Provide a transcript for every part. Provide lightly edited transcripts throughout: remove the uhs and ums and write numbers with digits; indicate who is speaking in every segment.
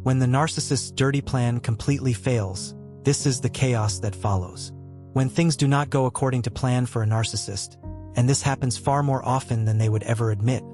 Speaker 1: When the narcissist's dirty plan completely fails, this is the chaos that follows. When things do not go according to plan for a narcissist, and this happens far more often than they would ever admit,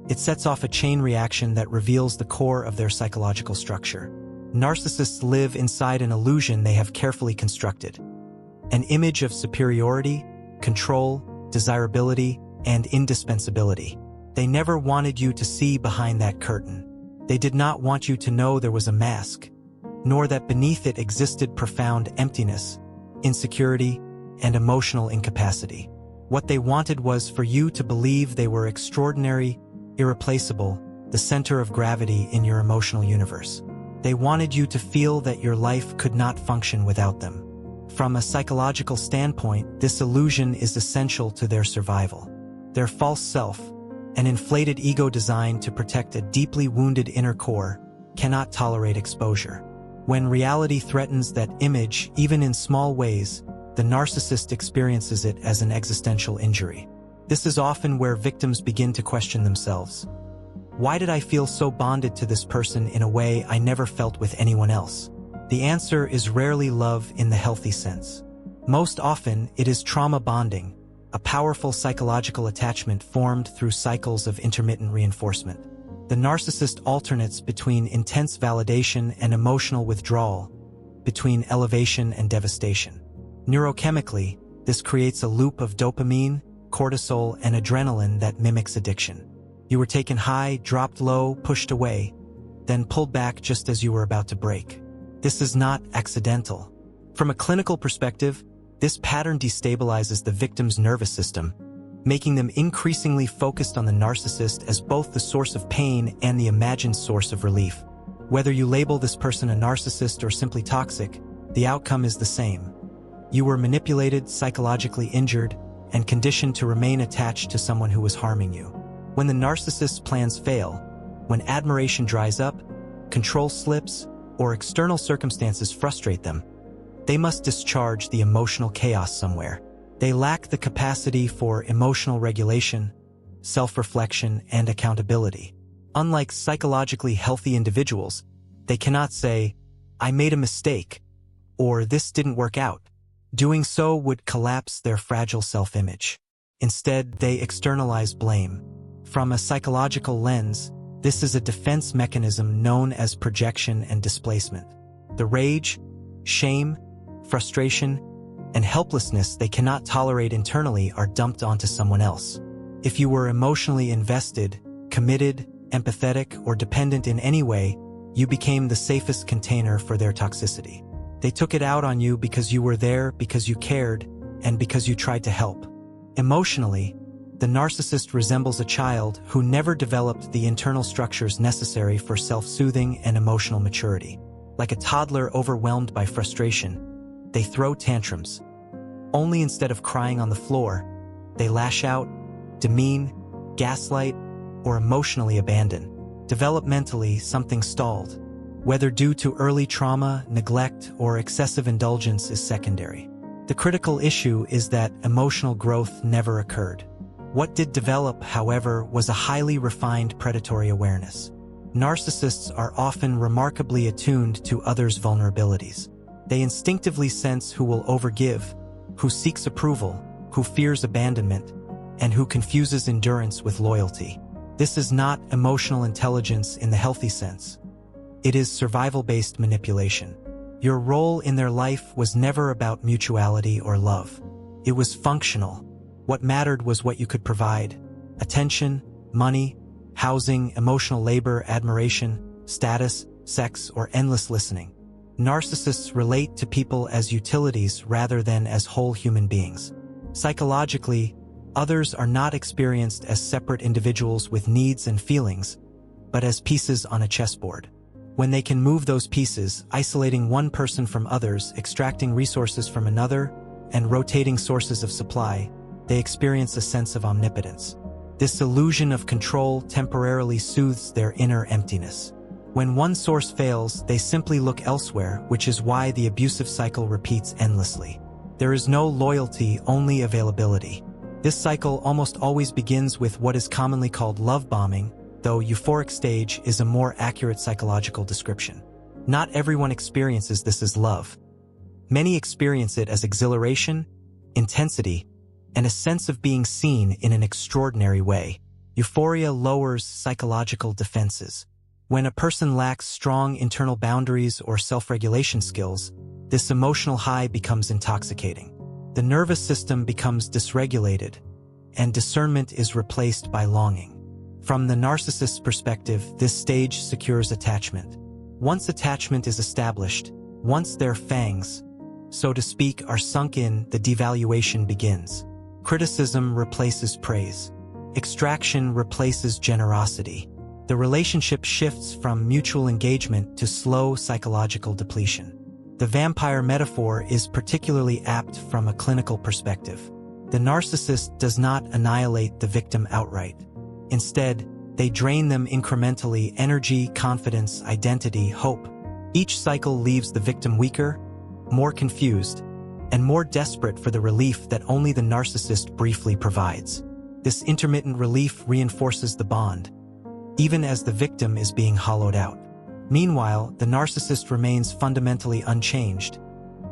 Speaker 1: it sets off a chain reaction that reveals the core of their psychological structure. Narcissists live inside an illusion they have carefully constructed. An image of superiority, control, desirability, and indispensability. They never wanted you to see behind that curtain. They did not want you to know there was a mask, nor that beneath it existed profound emptiness, insecurity, and emotional incapacity. What they wanted was for you to believe they were extraordinary, irreplaceable, the center of gravity in your emotional universe. They wanted you to feel that your life could not function without them. From a psychological standpoint, this illusion is essential to their survival. Their false self, an inflated ego designed to protect a deeply wounded inner core, cannot tolerate exposure. When reality threatens that image, even in small ways, the narcissist experiences it as an existential injury. This is often where victims begin to question themselves. Why did I feel so bonded to this person in a way I never felt with anyone else? The answer is rarely love in the healthy sense. Most often, it is trauma bonding, a powerful psychological attachment formed through cycles of intermittent reinforcement. The narcissist alternates between intense validation and emotional withdrawal, between elevation and devastation. Neurochemically, this creates a loop of dopamine, cortisol, and adrenaline that mimics addiction. You were taken high, dropped low, pushed away, then pulled back just as you were about to break. This is not accidental. From a clinical perspective, this pattern destabilizes the victim's nervous system, making them increasingly focused on the narcissist as both the source of pain and the imagined source of relief. Whether you label this person a narcissist or simply toxic, the outcome is the same. You were manipulated, psychologically injured, and conditioned to remain attached to someone who was harming you. When the narcissist's plans fail, when admiration dries up, control slips, or external circumstances frustrate them, they must discharge the emotional chaos somewhere. They lack the capacity for emotional regulation, self-reflection, and accountability. Unlike psychologically healthy individuals, they cannot say, "I made a mistake," or "this didn't work out." Doing so would collapse their fragile self-image. Instead, they externalize blame. From a psychological lens, this is a defense mechanism known as projection and displacement. The rage, shame, frustration, and helplessness they cannot tolerate internally are dumped onto someone else. If you were emotionally invested, committed, empathetic, or dependent in any way, you became the safest container for their toxicity. They took it out on you because you were there, because you cared, and because you tried to help. Emotionally, the narcissist resembles a child who never developed the internal structures necessary for self-soothing and emotional maturity. Like a toddler overwhelmed by frustration, they throw tantrums. Only instead of crying on the floor, they lash out, demean, gaslight, or emotionally abandon. Developmentally, something stalled. Whether due to early trauma, neglect, or excessive indulgence is secondary. The critical issue is that emotional growth never occurred. What did develop, however, was a highly refined predatory awareness. Narcissists are often remarkably attuned to others' vulnerabilities. They instinctively sense who will overgive, who seeks approval, who fears abandonment, and who confuses endurance with loyalty. This is not emotional intelligence in the healthy sense. It is survival-based manipulation. Your role in their life was never about mutuality or love. It was functional. What mattered was what you could provide: attention, money, housing, emotional labor, admiration, status, sex, or endless listening. Narcissists relate to people as utilities rather than as whole human beings. Psychologically, others are not experienced as separate individuals with needs and feelings, but as pieces on a chessboard. When they can move those pieces, isolating one person from others, extracting resources from another, and rotating sources of supply, they experience a sense of omnipotence. This illusion of control temporarily soothes their inner emptiness. When one source fails, they simply look elsewhere, which is why the abusive cycle repeats endlessly. There is no loyalty, only availability. This cycle almost always begins with what is commonly called love bombing, though euphoric stage is a more accurate psychological description. Not everyone experiences this as love. Many experience it as exhilaration, intensity, and a sense of being seen in an extraordinary way. Euphoria lowers psychological defenses. When a person lacks strong internal boundaries or self-regulation skills, this emotional high becomes intoxicating. The nervous system becomes dysregulated, and discernment is replaced by longing. From the narcissist's perspective, this stage secures attachment. Once attachment is established, once their fangs, so to speak, are sunk in, the devaluation begins. Criticism replaces praise. Extraction replaces generosity. The relationship shifts from mutual engagement to slow psychological depletion. The vampire metaphor is particularly apt from a clinical perspective. The narcissist does not annihilate the victim outright. Instead, they drain them incrementally: energy, confidence, identity, hope. Each cycle leaves the victim weaker, more confused, and more desperate for the relief that only the narcissist briefly provides. This intermittent relief reinforces the bond, even as the victim is being hollowed out. Meanwhile, the narcissist remains fundamentally unchanged,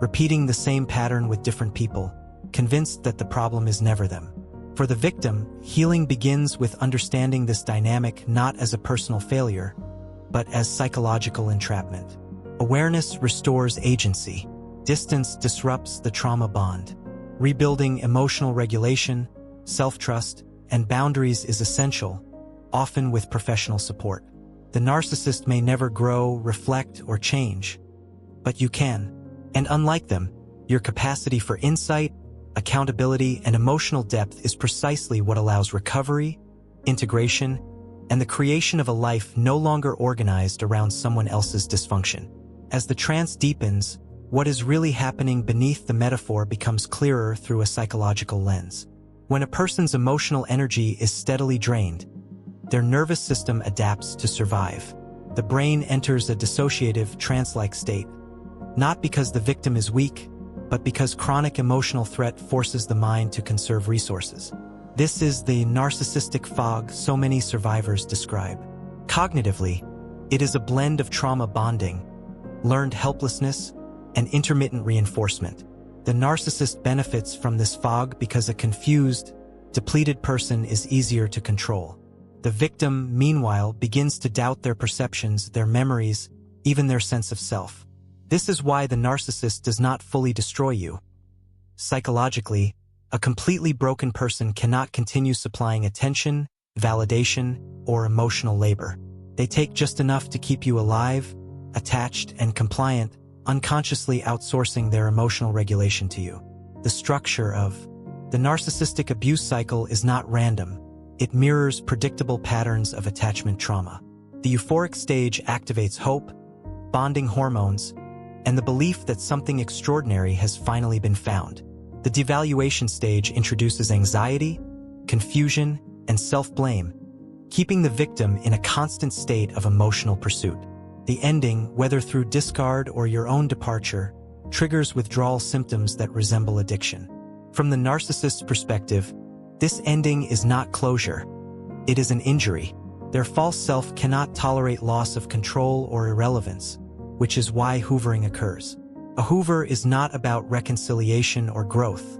Speaker 1: repeating the same pattern with different people, convinced that the problem is never them. For the victim, healing begins with understanding this dynamic not as a personal failure, but as psychological entrapment. Awareness restores agency. Distance disrupts the trauma bond. Rebuilding emotional regulation, self-trust, and boundaries is essential, often with professional support. The narcissist may never grow, reflect, or change, but you can. And unlike them, your capacity for insight, accountability, and emotional depth is precisely what allows recovery, integration, and the creation of a life no longer organized around someone else's dysfunction. As the trance deepens, what is really happening beneath the metaphor becomes clearer through a psychological lens. When a person's emotional energy is steadily drained, their nervous system adapts to survive. The brain enters a dissociative, trance-like state, not because the victim is weak, but because chronic emotional threat forces the mind to conserve resources. This is the narcissistic fog so many survivors describe. Cognitively, it is a blend of trauma bonding, learned helplessness, and intermittent reinforcement. The narcissist benefits from this fog because a confused, depleted person is easier to control. The victim, meanwhile, begins to doubt their perceptions, their memories, even their sense of self. This is why the narcissist does not fully destroy you. Psychologically, a completely broken person cannot continue supplying attention, validation, or emotional labor. They take just enough to keep you alive, attached, and compliant, unconsciously outsourcing their emotional regulation to you. The structure of the narcissistic abuse cycle is not random. It mirrors predictable patterns of attachment trauma. The euphoric stage activates hope, bonding hormones, and the belief that something extraordinary has finally been found. The devaluation stage introduces anxiety, confusion, and self-blame, keeping the victim in a constant state of emotional pursuit. The ending, whether through discard or your own departure, triggers withdrawal symptoms that resemble addiction. From the narcissist's perspective, this ending is not closure. It is an injury. Their false self cannot tolerate loss of control or irrelevance, which is why hoovering occurs. A hoover is not about reconciliation or growth.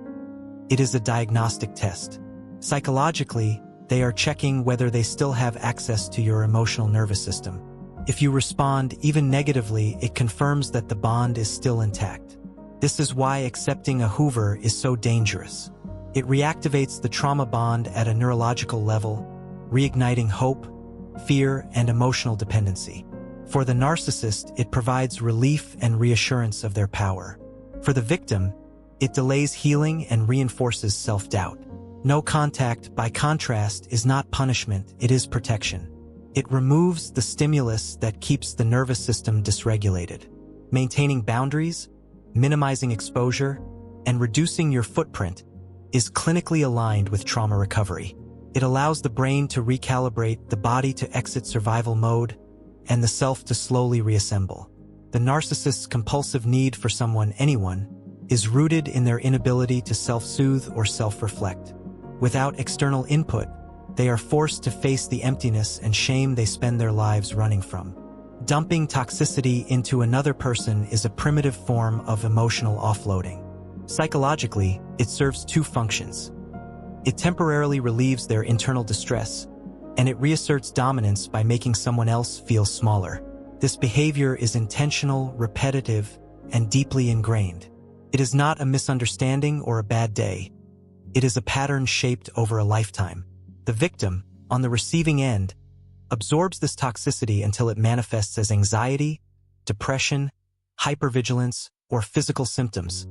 Speaker 1: It is a diagnostic test. Psychologically, they are checking whether they still have access to your emotional nervous system. If you respond even negatively, it confirms that the bond is still intact. This is why accepting a hoover is so dangerous. It reactivates the trauma bond at a neurological level, reigniting hope, fear, and emotional dependency. For the narcissist, it provides relief and reassurance of their power. For the victim, it delays healing and reinforces self-doubt. No contact, by contrast, is not punishment, it is protection. It removes the stimulus that keeps the nervous system dysregulated. Maintaining boundaries, minimizing exposure, and reducing your footprint is clinically aligned with trauma recovery. It allows the brain to recalibrate, the body to exit survival mode, and the self to slowly reassemble. The narcissist's compulsive need for someone, anyone, is rooted in their inability to self-soothe or self-reflect. Without external input, they are forced to face the emptiness and shame they spend their lives running from. Dumping toxicity into another person is a primitive form of emotional offloading. Psychologically, it serves two functions. It temporarily relieves their internal distress, and it reasserts dominance by making someone else feel smaller. This behavior is intentional, repetitive, and deeply ingrained. It is not a misunderstanding or a bad day. It is a pattern shaped over a lifetime. The victim, on the receiving end, absorbs this toxicity until it manifests as anxiety, depression, hypervigilance, or physical symptoms.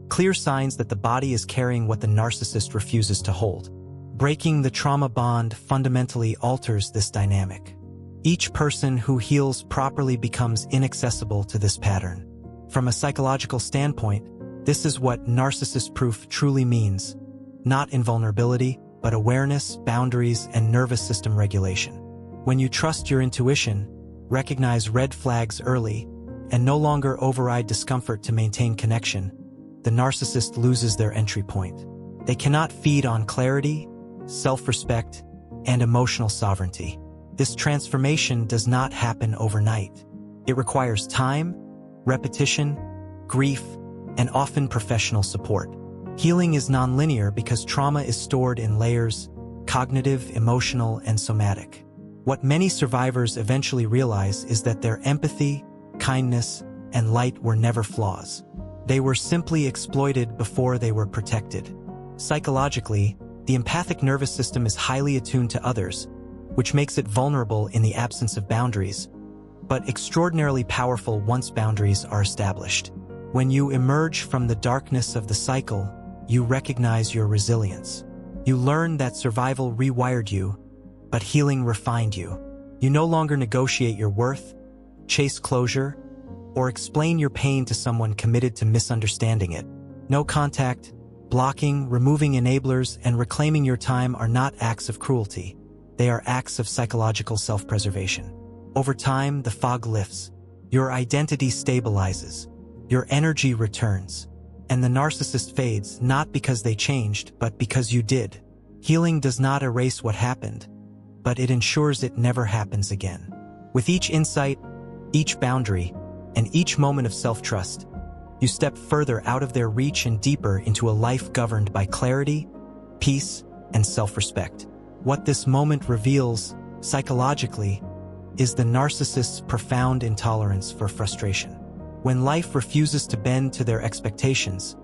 Speaker 1: Clear signs that the body is carrying what the narcissist refuses to hold. Breaking the trauma bond fundamentally alters this dynamic. Each person who heals properly becomes inaccessible to this pattern. From a psychological standpoint, this is what narcissist-proof truly means. Not invulnerability, but awareness, boundaries, and nervous system regulation. When you trust your intuition, recognize red flags early, and no longer override discomfort to maintain connection, the narcissist loses their entry point. They cannot feed on clarity, self-respect, and emotional sovereignty. This transformation does not happen overnight. It requires time, repetition, grief, and often professional support. Healing is nonlinear because trauma is stored in layers: cognitive, emotional, and somatic. What many survivors eventually realize is that their empathy, kindness, and light were never flaws. They were simply exploited before they were protected. Psychologically, the empathic nervous system is highly attuned to others, which makes it vulnerable in the absence of boundaries, but extraordinarily powerful once boundaries are established. When you emerge from the darkness of the cycle, you recognize your resilience. You learn that survival rewired you, but healing refined you. You no longer negotiate your worth, chase closure, or explain your pain to someone committed to misunderstanding it. No contact, blocking, removing enablers, and reclaiming your time are not acts of cruelty. They are acts of psychological self-preservation. Over time, the fog lifts. Your identity stabilizes. Your energy returns. And the narcissist fades not because they changed, but because you did. Healing does not erase what happened, but it ensures it never happens again. With each insight, each boundary, and each moment of self-trust, you step further out of their reach and deeper into a life governed by clarity, peace, and self-respect. What this moment reveals, psychologically, is the narcissist's profound intolerance for frustration. When life refuses to bend to their expectations,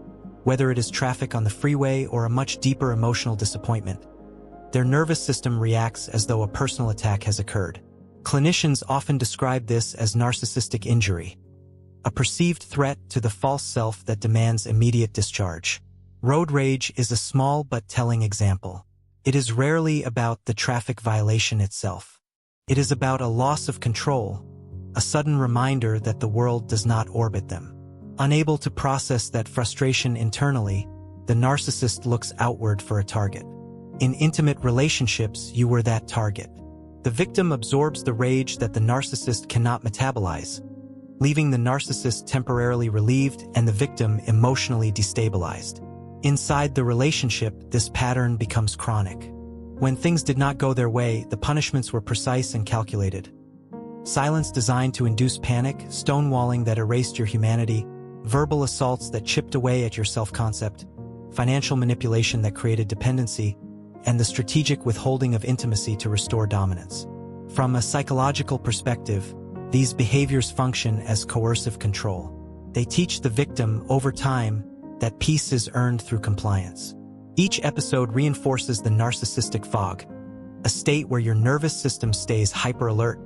Speaker 1: whether it is traffic on the freeway or a much deeper emotional disappointment, their nervous system reacts as though a personal attack has occurred. Clinicians often describe this as narcissistic injury, a perceived threat to the false self that demands immediate discharge. Road rage is a small but telling example. It is rarely about the traffic violation itself. It is about a loss of control, a sudden reminder that the world does not orbit them. Unable to process that frustration internally, the narcissist looks outward for a target. In intimate relationships, you were that target. The victim absorbs the rage that the narcissist cannot metabolize, leaving the narcissist temporarily relieved and the victim emotionally destabilized. Inside the relationship, this pattern becomes chronic. When things did not go their way, the punishments were precise and calculated. Silence designed to induce panic, stonewalling that erased your humanity, verbal assaults that chipped away at your self-concept, financial manipulation that created dependency, and the strategic withholding of intimacy to restore dominance. From a psychological perspective, these behaviors function as coercive control. They teach the victim, over time, that peace is earned through compliance. Each episode reinforces the narcissistic fog, a state where your nervous system stays hyper-alert,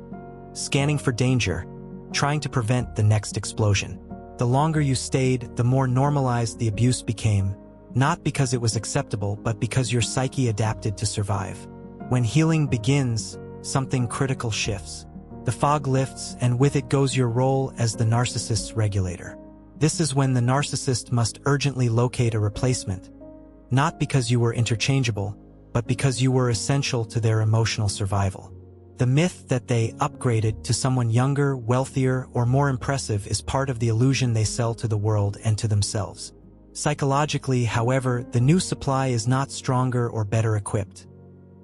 Speaker 1: scanning for danger, trying to prevent the next explosion. The longer you stayed, the more normalized the abuse became, not because it was acceptable, but because your psyche adapted to survive. When healing begins, something critical shifts. The fog lifts, and with it goes your role as the narcissist's regulator. This is when the narcissist must urgently locate a replacement, not because you were interchangeable, but because you were essential to their emotional survival. The myth that they upgraded to someone younger, wealthier, or more impressive is part of the illusion they sell to the world and to themselves. Psychologically, however, the new supply is not stronger or better equipped.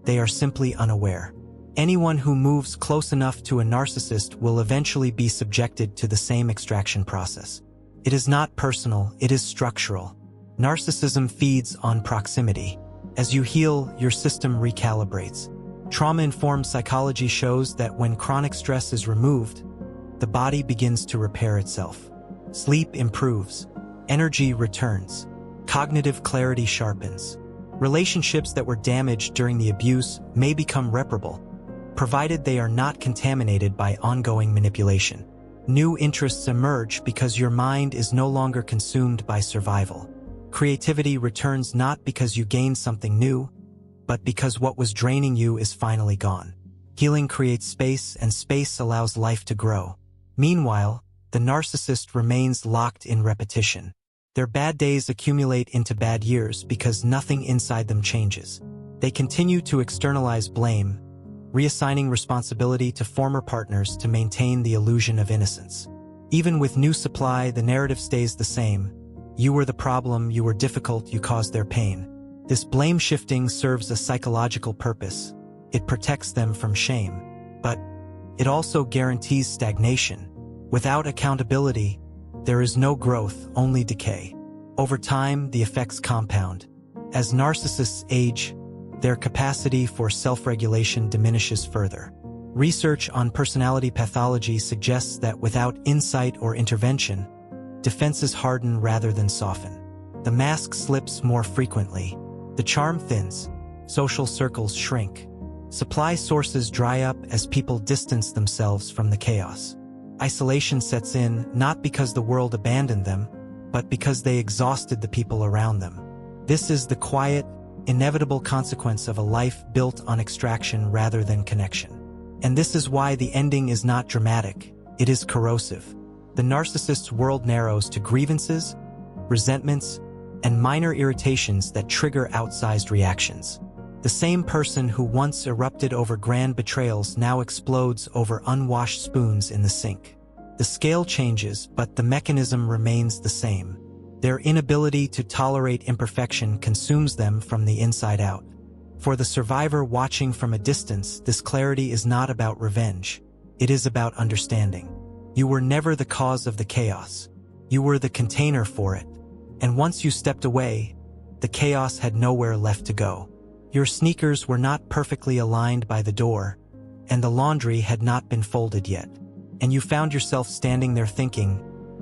Speaker 1: They are simply unaware. Anyone who moves close enough to a narcissist will eventually be subjected to the same extraction process. It is not personal, it is structural. Narcissism feeds on proximity. As you heal, your system recalibrates. Trauma-informed psychology shows that when chronic stress is removed, the body begins to repair itself. Sleep improves. Energy returns. Cognitive clarity sharpens. Relationships that were damaged during the abuse may become reparable, provided they are not contaminated by ongoing manipulation. New interests emerge because your mind is no longer consumed by survival. Creativity returns not because you gained something new, but because what was draining you is finally gone. Healing creates space, and space allows life to grow. Meanwhile, the narcissist remains locked in repetition. Their bad days accumulate into bad years because nothing inside them changes. They continue to externalize blame, reassigning responsibility to former partners to maintain the illusion of innocence. Even with new supply, the narrative stays the same. You were the problem, you were difficult, you caused their pain. This blame shifting serves a psychological purpose. It protects them from shame. But it also guarantees stagnation. Without accountability, there is no growth, only decay. Over time, the effects compound. As narcissists age, their capacity for self-regulation diminishes further. Research on personality pathology suggests that without insight or intervention, defenses harden rather than soften. The mask slips more frequently. The charm thins. Social circles shrink. Supply sources dry up as people distance themselves from the chaos. Isolation sets in, not because the world abandoned them, but because they exhausted the people around them. This is the quiet, inevitable consequence of a life built on extraction rather than connection. And this is why the ending is not dramatic, it is corrosive. The narcissist's world narrows to grievances, resentments, and minor irritations that trigger outsized reactions. The same person who once erupted over grand betrayals now explodes over unwashed spoons in the sink. The scale changes, but the mechanism remains the same. Their inability to tolerate imperfection consumes them from the inside out. For the survivor watching from a distance, this clarity is not about revenge. It is about understanding. You were never the cause of the chaos. You were the container for it. And once you stepped away, the chaos had nowhere left to go. Your sneakers were not perfectly aligned by the door, and the laundry had not been folded yet. And you found yourself standing there thinking,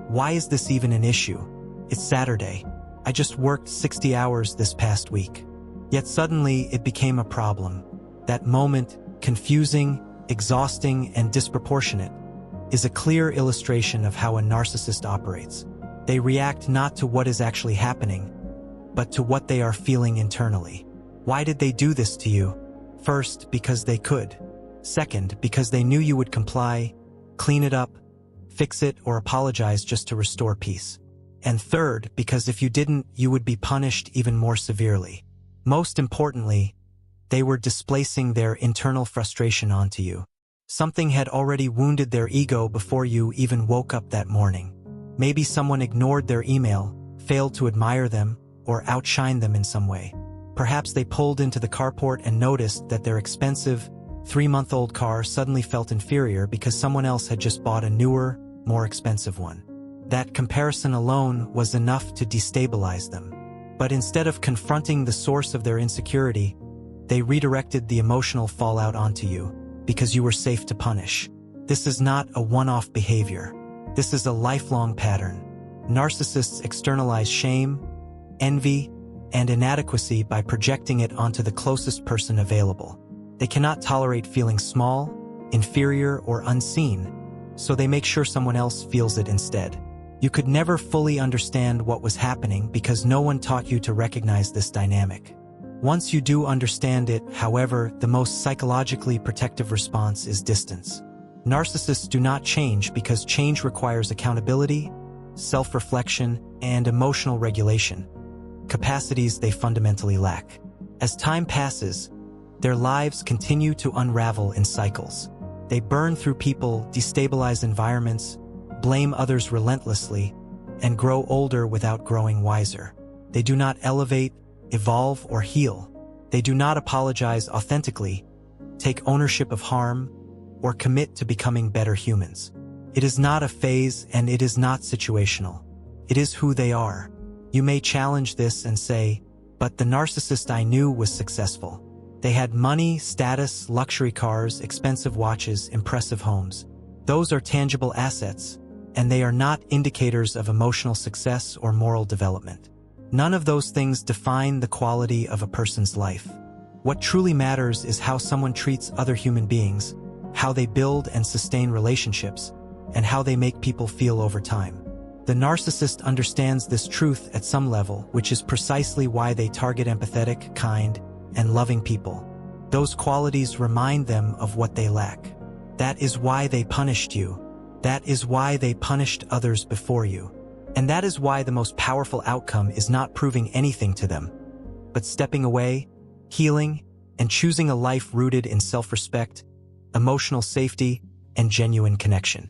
Speaker 1: why is this even an issue? It's Saturday. I just worked 60 hours this past week. Yet suddenly it became a problem. That moment, confusing, exhausting, and disproportionate, is a clear illustration of how a narcissist operates. They react not to what is actually happening, but to what they are feeling internally. Why did they do this to you? First, because they could. Second, because they knew you would comply, clean it up, fix it, or apologize just to restore peace. And third, because if you didn't, you would be punished even more severely. Most importantly, they were displacing their internal frustration onto you. Something had already wounded their ego before you even woke up that morning. Maybe someone ignored their email, failed to admire them, or outshine them in some way. Perhaps they pulled into the carport and noticed that their expensive, 3-month-old car suddenly felt inferior because someone else had just bought a newer, more expensive one. That comparison alone was enough to destabilize them. But instead of confronting the source of their insecurity, they redirected the emotional fallout onto you, because you were safe to punish. This is not a one-off behavior. This is a lifelong pattern. Narcissists externalize shame, envy, and inadequacy by projecting it onto the closest person available. They cannot tolerate feeling small, inferior, or unseen, so they make sure someone else feels it instead. You could never fully understand what was happening because no one taught you to recognize this dynamic. Once you do understand it, however, the most psychologically protective response is distance. Narcissists do not change because change requires accountability, self-reflection, and emotional regulation, capacities they fundamentally lack. As time passes, their lives continue to unravel in cycles. They burn through people, destabilize environments, blame others relentlessly, and grow older without growing wiser. They do not elevate, evolve, or heal. They do not apologize authentically, take ownership of harm, or commit to becoming better humans. It is not a phase and it is not situational. It is who they are. You may challenge this and say, but the narcissist I knew was successful. They had money, status, luxury cars, expensive watches, impressive homes. Those are tangible assets, and they are not indicators of emotional success or moral development. None of those things define the quality of a person's life. What truly matters is how someone treats other human beings, how they build and sustain relationships, and how they make people feel over time. The narcissist understands this truth at some level, which is precisely why they target empathetic, kind, and loving people. Those qualities remind them of what they lack. That is why they punished you. That is why they punished others before you. And that is why the most powerful outcome is not proving anything to them, but stepping away, healing, and choosing a life rooted in self-respect, emotional safety, and genuine connection.